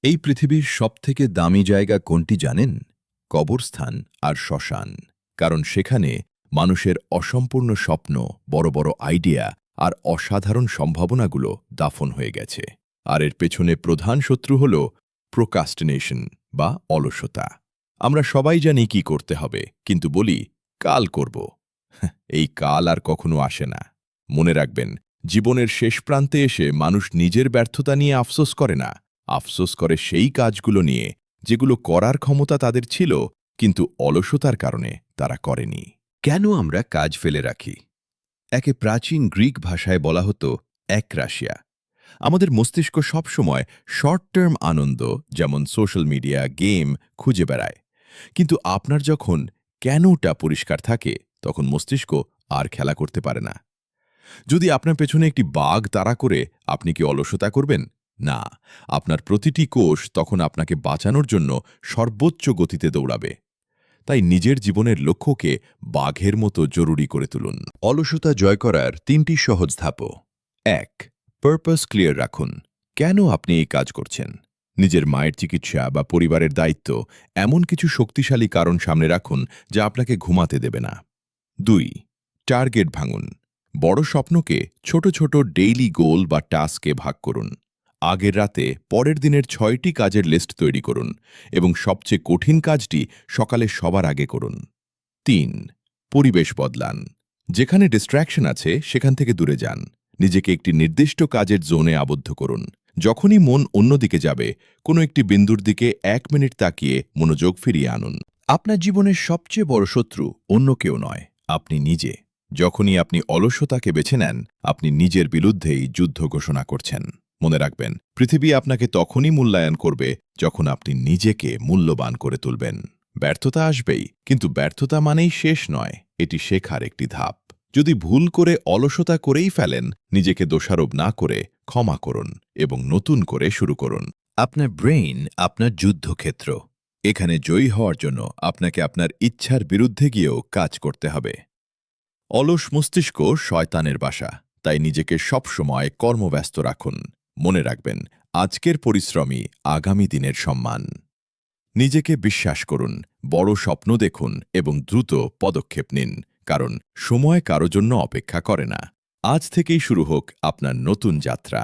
এই পৃথিবীর সবথেকে দামি জায়গা কোনটি জানেন? কবরস্থান আর শ্মশান। কারণ সেখানে মানুষের অসম্পূর্ণ স্বপ্ন, বড় বড় আইডিয়া আর অসাধারণ সম্ভাবনাগুলো দাফন হয়ে গেছে। আর এর পেছনে প্রধান শত্রু হল প্রোক্রাস্টিনেশন বা অলসতা। আমরা সবাই জানি কি করতে হবে, কিন্তু বলি কাল করব। এই কাল আর কখনো আসে না। মনে রাখবেন, জীবনের শেষ প্রান্তে এসে মানুষ নিজের ব্যর্থতা নিয়ে আফসোস করে না, আফসোস করে সেই কাজগুলো নিয়ে যেগুলো করার ক্ষমতা তাদের ছিল, কিন্তু অলসতার কারণে তারা করেনি। কেন আমরা কাজ ফেলে রাখি? একে প্রাচীন গ্রিক ভাষায় বলা হতো একরাশিয়া। আমাদের মস্তিষ্ক সবসময় শর্ট টার্ম আনন্দ, যেমন সোশ্যাল মিডিয়া, গেম খুঁজে বেড়ায়। কিন্তু আপনার যখন কেনটা পরিষ্কার থাকে, তখন মস্তিষ্ক আর খেলা করতে পারে না। যদি আপনার পেছনে একটি বাঘ তাড়া করে, আপনি কি অলসতা করবেন? না, আপনার প্রতিটি কোষ তখন আপনাকে বাঁচানোর জন্য সর্বোচ্চ গতিতে দৌড়াবে। তাই নিজের জীবনের লক্ষ্যকে বাঘের মতো জরুরি করে তুলুন। অলসতা জয় করার ৩টি সহজ ধাপ। ১. পারপাস ক্লিয়ার রাখুন। কেন আপনি এই কাজ করছেন? নিজের মায়ের চিকিৎসা বা পরিবারের দায়িত্ব, এমন কিছু শক্তিশালী কারণ সামনে রাখুন যা আপনাকে ঘুমাতে দেবে না। ২. টার্গেট ভাঙুন। বড় স্বপ্নকে ছোট ছোট ডেইলি গোল বা টাস্কে ভাগ করুন। আগের রাতে পরের দিনের ৬টি কাজের লিস্ট তৈরি করুন এবং সবচেয়ে কঠিন কাজটি সকালে সবার আগে করুন। ৩. পরিবেশ বদলান। যেখানে ডিস্ট্র্যাকশন আছে সেখান থেকে দূরে যান। নিজেকে একটি নির্দিষ্ট কাজের জোনে আবদ্ধ করুন। যখনই মন অন্যদিকে যাবে, কোনো একটি বিন্দুর দিকে ১ মিনিট তাকিয়ে মনোযোগ ফিরিয়ে আনুন। আপনার জীবনের সবচেয়ে বড় শত্রু অন্য কেউ নয়, আপনি নিজে। যখনই আপনি অলসতাকে বেছে নেন, আপনি নিজের বিরুদ্ধেই যুদ্ধ ঘোষণা করছেন। মনে রাখবেন, পৃথিবী আপনাকে তখনই মূল্যায়ন করবে যখন আপনি নিজেকে মূল্যবান করে তুলবেন। ব্যর্থতা আসবেই, কিন্তু ব্যর্থতা মানেই শেষ নয়, এটি শেখার একটি ধাপ। যদি ভুল করে অলসতা করেই ফেলেন, নিজেকে দোষারোপ না করে ক্ষমা করুন এবং নতুন করে শুরু করুন। আপনার ব্রেইন আপনার যুদ্ধক্ষেত্র। এখানে জয়ী হওয়ার জন্য আপনাকে আপনার ইচ্ছার বিরুদ্ধে গিয়েও কাজ করতে হবে। অলস মস্তিষ্ক শয়তানের বাসা, তাই নিজেকে সবসময় কর্মব্যস্ত রাখুন। মনে রাখবেন, আজকের পরিশ্রমই আগামী দিনের সম্মান। নিজেকে বিশ্বাস করুন, বড় স্বপ্ন দেখুন এবং দ্রুত পদক্ষেপ নিন, কারণ সময় কারো জন্য অপেক্ষা করে না। আজ থেকেই শুরু হোক আপনার নতুন যাত্রা।